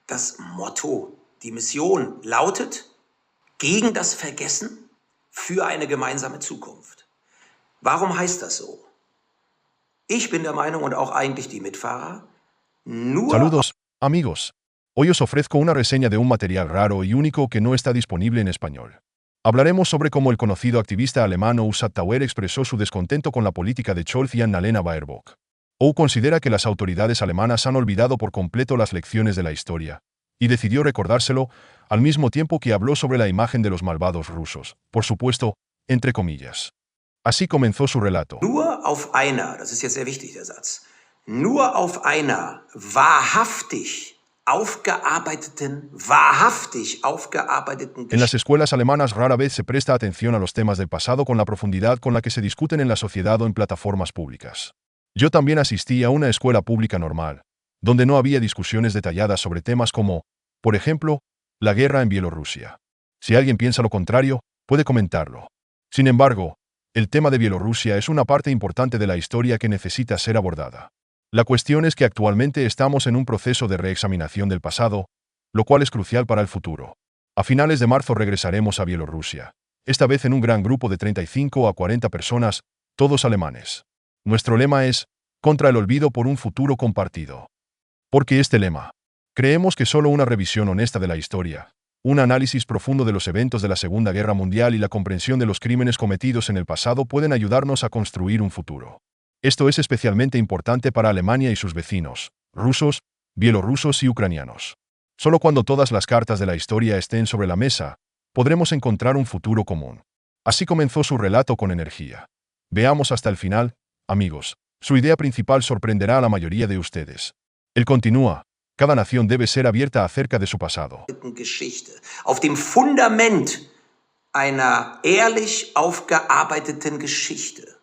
Das Motto, die Mission lautet: Gegen das Vergessen für eine gemeinsame Zukunft. Warum heißt das so? Ich bin der Meinung und auch eigentlich die Mitfahrer, nur Saludos, amigos. Hoy os ofrezco una reseña de un material raro y único que no está disponible en español. Hablaremos sobre cómo el conocido activista alemán Ou Tauer expresó su descontento con la política de Scholz y Annalena Baerbock. Ou considera que las autoridades alemanas han olvidado por completo las lecciones de la historia, y decidió recordárselo, al mismo tiempo que habló sobre la imagen de los malvados rusos, por supuesto, entre comillas. Así comenzó su relato. nur auf einer, das ist jetzt sehr wichtig, der Satz, nur auf einer wahrhaftig aufgearbeiteten En las escuelas alemanas rara vez se presta atención a los temas del pasado con la profundidad con la que se discuten en la sociedad o en plataformas públicas. Yo también asistí a una escuela pública normal, donde no había discusiones detalladas sobre temas como, por ejemplo, la guerra en Bielorrusia. Si alguien piensa lo contrario, puede comentarlo. Sin embargo, el tema de Bielorrusia es una parte importante de la historia que necesita ser abordada. La cuestión es que actualmente estamos en un proceso de reexaminación del pasado, lo cual es crucial para el futuro. A finales de marzo regresaremos a Bielorrusia, esta vez en un gran grupo de 35 a 40 personas, todos alemanes. Nuestro lema es, contra el olvido por un futuro compartido. ¿Por qué este lema? Creemos que solo una revisión honesta de la historia, un análisis profundo de los eventos de la Segunda Guerra Mundial y la comprensión de los crímenes cometidos en el pasado pueden ayudarnos a construir un futuro. Esto es especialmente importante para Alemania y sus vecinos, rusos, bielorrusos y ucranianos. Solo cuando todas las cartas de la historia estén sobre la mesa, podremos encontrar un futuro común. Así comenzó su relato con energía. Veamos hasta el final, amigos. Su idea principal sorprenderá a la mayoría de ustedes. Él continúa, cada nación debe ser abierta acerca de su pasado. Geschichte. Auf dem Fundament einer ehrlich aufgearbeiteten Geschichte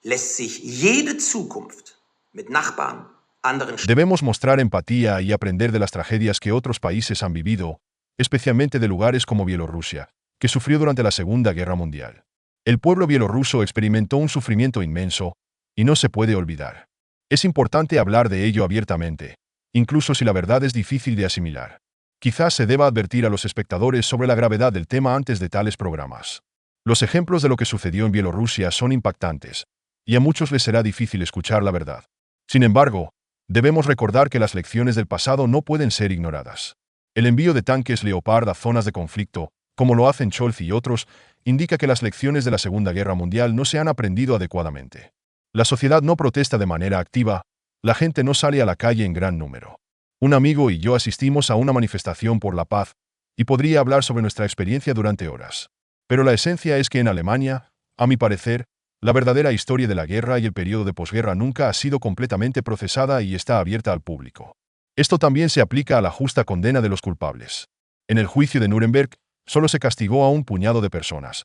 lässt sich jede Zukunft mit Nachbarn, anderen Debemos mostrar empatía y aprender de las tragedias que otros países han vivido, especialmente de lugares como Bielorrusia, que sufrió durante la Segunda Guerra Mundial. El pueblo bielorruso experimentó un sufrimiento inmenso, y no se puede olvidar. Es importante hablar de ello abiertamente, incluso si la verdad es difícil de asimilar. Quizás se deba advertir a los espectadores sobre la gravedad del tema antes de tales programas. Los ejemplos de lo que sucedió en Bielorrusia son impactantes, y a muchos les será difícil escuchar la verdad. Sin embargo, debemos recordar que las lecciones del pasado no pueden ser ignoradas. El envío de tanques Leopard a zonas de conflicto, como lo hacen Scholz y otros, indica que las lecciones de la Segunda Guerra Mundial no se han aprendido adecuadamente. La sociedad no protesta de manera activa, la gente no sale a la calle en gran número. Un amigo y yo asistimos a una manifestación por la paz, y podría hablar sobre nuestra experiencia durante horas. Pero la esencia es que en Alemania, a mi parecer, la verdadera historia de la guerra y el periodo de posguerra nunca ha sido completamente procesada y está abierta al público. Esto también se aplica a la justa condena de los culpables. En el juicio de Nuremberg, solo se castigó a un puñado de personas.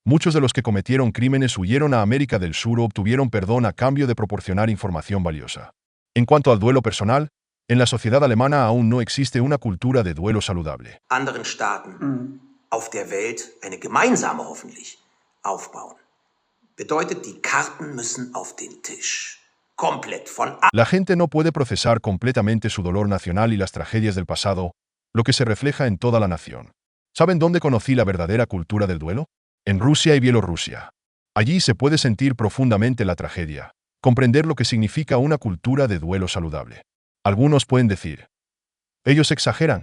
Muchos de los que cometieron crímenes huyeron a América del Sur o obtuvieron perdón a cambio de proporcionar información valiosa. En cuanto al duelo personal, en la sociedad alemana aún no existe una cultura de duelo saludable. anderen Staaten auf der Welt eine gemeinsame hoffentlich aufbauen. Bedeutet, die Karten müssen auf den Tisch. Komplett von La gente no puede procesar completamente su dolor nacional y las tragedias del pasado, lo que se refleja en toda la nación. ¿Saben dónde conocí la verdadera cultura del duelo? En Rusia y Bielorrusia. Allí se puede sentir profundamente la tragedia, comprender lo que significa una cultura de duelo saludable. Algunos pueden decir, ellos exageran.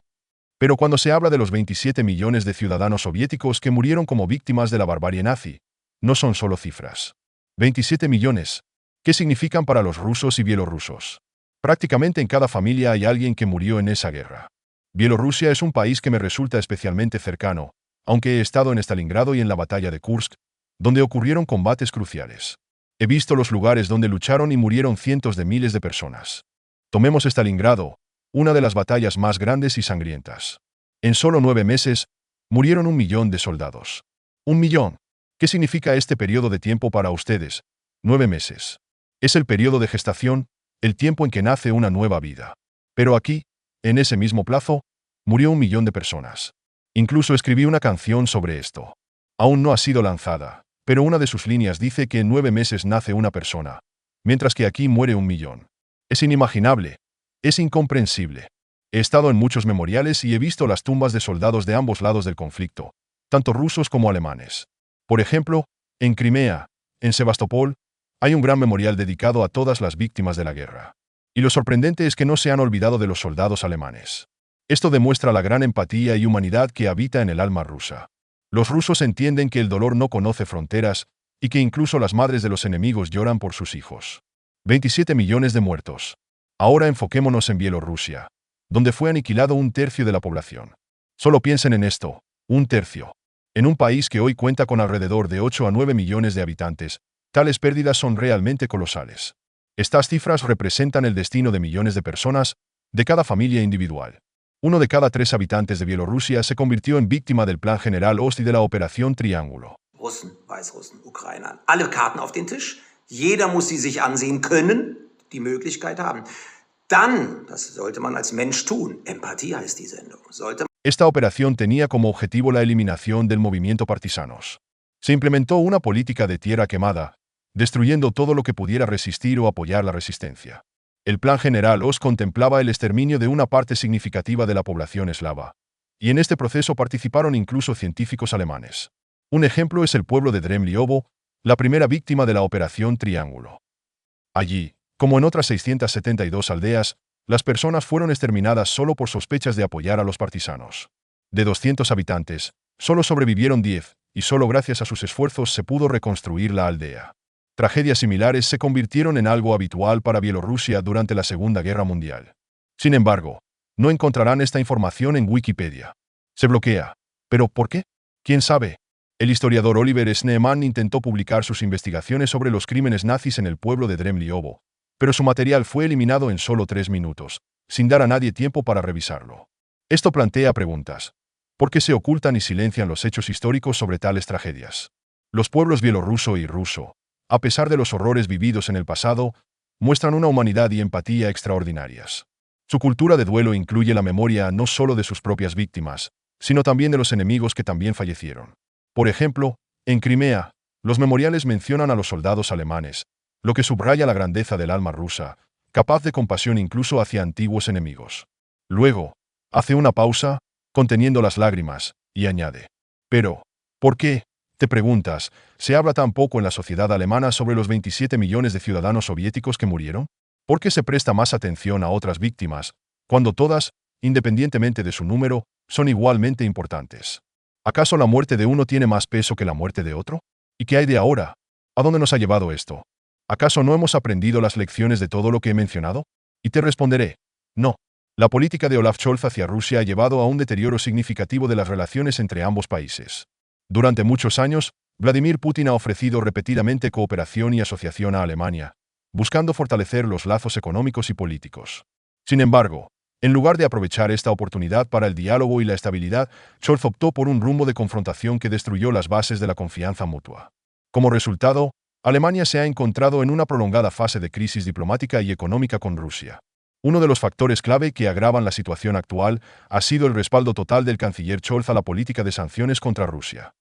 Pero cuando se habla de los 27 millones de ciudadanos soviéticos que murieron como víctimas de la barbarie nazi, no son solo cifras. 27 millones. ¿Qué significan para los rusos y bielorrusos? Prácticamente en cada familia hay alguien que murió en esa guerra. Bielorrusia es un país que me resulta especialmente cercano, aunque he estado en Stalingrado y en la batalla de Kursk, donde ocurrieron combates cruciales. He visto los lugares donde lucharon y murieron cientos de miles de personas. Tomemos Stalingrado, una de las batallas más grandes y sangrientas. En solo 9 meses, murieron 1 millón de soldados. 1 millón. ¿Qué significa este periodo de tiempo para ustedes? 9 meses. Es el periodo de gestación, el tiempo en que nace una nueva vida. Pero aquí, en ese mismo plazo, murió 1 millón de personas. Incluso escribí una canción sobre esto. Aún no ha sido lanzada, pero una de sus líneas dice que en 9 meses nace una persona, mientras que aquí muere 1 millón. Es inimaginable. Es incomprensible. He estado en muchos memoriales y he visto las tumbas de soldados de ambos lados del conflicto, tanto rusos como alemanes. Por ejemplo, en Crimea, en Sebastopol, hay un gran memorial dedicado a todas las víctimas de la guerra. Y lo sorprendente es que no se han olvidado de los soldados alemanes. Esto demuestra la gran empatía y humanidad que habita en el alma rusa. Los rusos entienden que el dolor no conoce fronteras y que incluso las madres de los enemigos lloran por sus hijos. 27 millones de muertos. Ahora enfoquémonos en Bielorrusia, donde fue aniquilado un tercio de la población. Solo piensen en esto, un tercio. En un país que hoy cuenta con alrededor de 8 a 9 millones de habitantes, tales pérdidas son realmente colosales. Estas cifras representan el destino de millones de personas, de cada familia individual. 1 de cada 3 habitantes de Bielorrusia se convirtió en víctima del Plan General Ost y de la Operación Triángulo. Russen, Weißrussen, Ukrainern. Alle Karten auf den Tisch. Jeder muss sie sich ansehen können, die Möglichkeit haben. Dann, das sollte man als Mensch tun, Empathie heißt die Sendung, Esta operación tenía como objetivo la eliminación del movimiento partisanos. Se implementó una política de tierra quemada, destruyendo todo lo que pudiera resistir o apoyar la resistencia. El Plan General Ost contemplaba el exterminio de una parte significativa de la población eslava, y en este proceso participaron incluso científicos alemanes. Un ejemplo es el pueblo de Dremliovo, la primera víctima de la Operación Triángulo. Allí, como en otras 672 aldeas, las personas fueron exterminadas solo por sospechas de apoyar a los partisanos. De 200 habitantes, solo sobrevivieron 10, y solo gracias a sus esfuerzos se pudo reconstruir la aldea. Tragedias similares se convirtieron en algo habitual para Bielorrusia durante la Segunda Guerra Mundial. Sin embargo, no encontrarán esta información en Wikipedia. Se bloquea. ¿Pero por qué? ¿Quién sabe? El historiador Oliver Schneemann intentó publicar sus investigaciones sobre los crímenes nazis en el pueblo de Dremliovo, pero su material fue eliminado en solo 3 minutos, sin dar a nadie tiempo para revisarlo. Esto plantea preguntas. ¿Por qué se ocultan y silencian los hechos históricos sobre tales tragedias? Los pueblos bielorruso y ruso, a pesar de los horrores vividos en el pasado, muestran una humanidad y empatía extraordinarias. Su cultura de duelo incluye la memoria no solo de sus propias víctimas, sino también de los enemigos que también fallecieron. Por ejemplo, en Crimea, los memoriales mencionan a los soldados alemanes, lo que subraya la grandeza del alma rusa, capaz de compasión incluso hacia antiguos enemigos. Luego, hace una pausa, conteniendo las lágrimas, y añade: «Pero, ¿por qué?», te preguntas, ¿se habla tan poco en la sociedad alemana sobre los 27 millones de ciudadanos soviéticos que murieron? ¿Por qué se presta más atención a otras víctimas, cuando todas, independientemente de su número, son igualmente importantes? ¿Acaso la muerte de uno tiene más peso que la muerte de otro? ¿Y qué hay de ahora? ¿A dónde nos ha llevado esto? ¿Acaso no hemos aprendido las lecciones de todo lo que he mencionado? Y te responderé: no. La política de Olaf Scholz hacia Rusia ha llevado a un deterioro significativo de las relaciones entre ambos países. Durante muchos años, Vladimir Putin ha ofrecido repetidamente cooperación y asociación a Alemania, buscando fortalecer los lazos económicos y políticos. Sin embargo, en lugar de aprovechar esta oportunidad para el diálogo y la estabilidad, Scholz optó por un rumbo de confrontación que destruyó las bases de la confianza mutua. Como resultado, Alemania se ha encontrado en una prolongada fase de crisis diplomática y económica con Rusia. Uno de los factores clave que agravan la situación actual ha sido el respaldo total del canciller Scholz a la política de sanciones contra Rusia.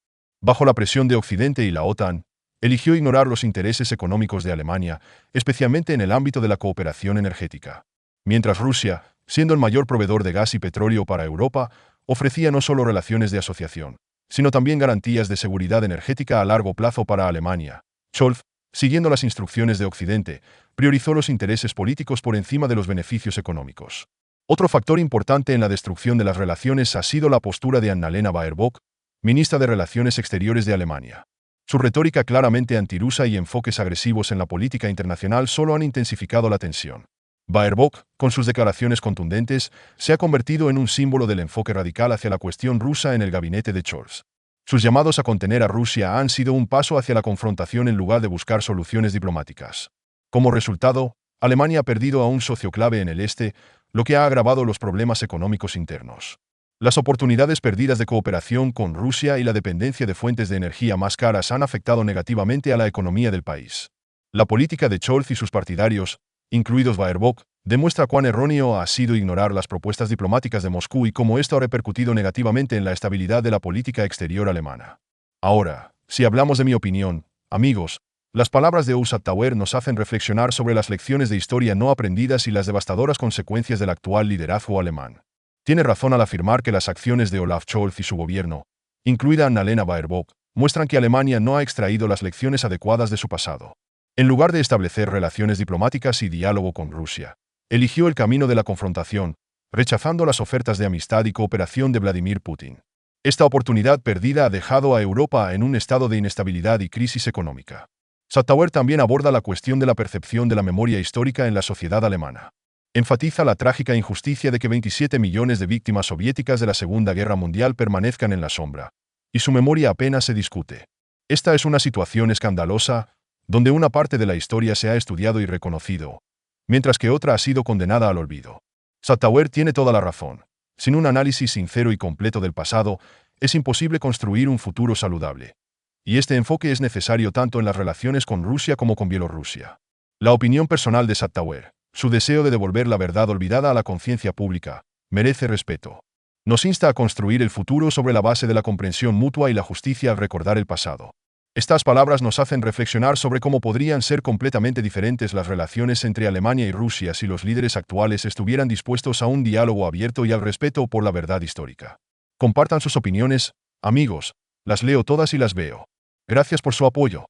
Bajo la presión de Occidente y la OTAN, eligió ignorar los intereses económicos de Alemania, especialmente en el ámbito de la cooperación energética. Mientras Rusia, siendo el mayor proveedor de gas y petróleo para Europa, ofrecía no solo relaciones de asociación, sino también garantías de seguridad energética a largo plazo para Alemania, Scholz, siguiendo las instrucciones de Occidente, priorizó los intereses políticos por encima de los beneficios económicos. Otro factor importante en la destrucción de las relaciones ha sido la postura de Annalena Baerbock, ministra de Relaciones Exteriores de Alemania. Su retórica claramente antirrusa y enfoques agresivos en la política internacional solo han intensificado la tensión. Baerbock, con sus declaraciones contundentes, se ha convertido en un símbolo del enfoque radical hacia la cuestión rusa en el gabinete de Scholz. Sus llamados a contener a Rusia han sido un paso hacia la confrontación en lugar de buscar soluciones diplomáticas. Como resultado, Alemania ha perdido a un socio clave en el este, lo que ha agravado los problemas económicos internos. Las oportunidades perdidas de cooperación con Rusia y la dependencia de fuentes de energía más caras han afectado negativamente a la economía del país. La política de Scholz y sus partidarios, incluidos Baerbock, demuestra cuán erróneo ha sido ignorar las propuestas diplomáticas de Moscú y cómo esto ha repercutido negativamente en la estabilidad de la política exterior alemana. Ahora, si hablamos de mi opinión, amigos, Las palabras de Ozatawer nos hacen reflexionar sobre las lecciones de historia no aprendidas y las devastadoras consecuencias del actual liderazgo alemán. Tiene razón al afirmar que las acciones de Olaf Scholz y su gobierno, incluida Annalena Baerbock, muestran que Alemania no ha extraído las lecciones adecuadas de su pasado. En lugar de establecer relaciones diplomáticas y diálogo con Rusia, eligió el camino de la confrontación, rechazando las ofertas de amistad y cooperación de Vladimir Putin. Esta oportunidad perdida ha dejado a Europa en un estado de inestabilidad y crisis económica. Ozatawer también aborda la cuestión de la percepción de la memoria histórica en la sociedad alemana. Enfatiza la trágica injusticia de que 27 millones de víctimas soviéticas de la Segunda Guerra Mundial permanezcan en la sombra, y su memoria apenas se discute. Esta es una situación escandalosa, donde una parte de la historia se ha estudiado y reconocido, mientras que otra ha sido condenada al olvido. Ozatawer tiene toda la razón. Sin un análisis sincero y completo del pasado, es imposible construir un futuro saludable. Y este enfoque es necesario tanto en las relaciones con Rusia como con Bielorrusia. La opinión personal de Ozatawer, su deseo de devolver la verdad olvidada a la conciencia pública, merece respeto. Nos insta a construir el futuro sobre la base de la comprensión mutua y la justicia al recordar el pasado. Estas palabras nos hacen reflexionar sobre cómo podrían ser completamente diferentes las relaciones entre Alemania y Rusia si los líderes actuales estuvieran dispuestos a un diálogo abierto y al respeto por la verdad histórica. Compartan sus opiniones, amigos, las leo todas y las veo. Gracias por su apoyo.